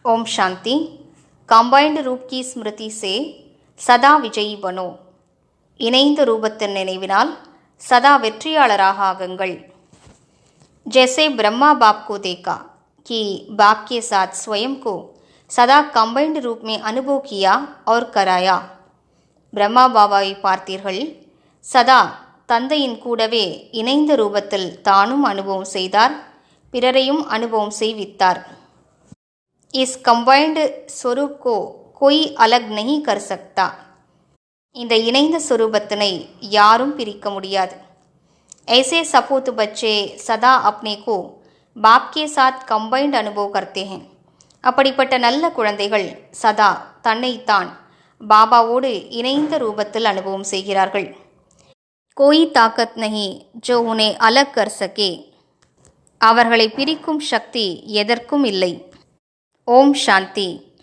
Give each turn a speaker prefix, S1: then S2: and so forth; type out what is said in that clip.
S1: Om Shanti. Combined रूप की स्मृति से सदा विजयी बनो। इनैंद रूपत्तिन निனைவினால் सदा வெற்றியாளராக ஆகுங்கள்। जैसे ब्रह्मा बाप को देखा कि बाप के साथ स्वयं को सदा कंबाइंड रूप में अनुभव किया और कराया। பிரம்மா பாபாவை பார்த்தீர்கள், சதா தந்தையின் கூடவே இணைந்த ரூபத்தில் தானும் அனுபவம் செய்தார், பிறரையும் அனுபவம் செய்வித்தார்। इस कंबाइंड स्वरूप को कोई अलग नहीं कर सकता। இந்த இணைந்த स्वरूपத்தினை யாரும் பிரிக்க முடியாது। ऐसे सपूत बच्चे सदा अपने को बाप के साथ कंबाइंड अनुभव करते हैं। அப்படிப்பட்ட நல்ல குழந்தைகள் சதா தன்னைத்தான் பாபாவோடு இணைந்த ரூபத்தில் அனுபவம் செய்கிறார்கள்। कोई ताकत नहीं जो उन्हें अलग कर सके। அவர்களை பிரிக்கும் சக்தி எதற்கும் இல்லை। ஓம் சாந்தி।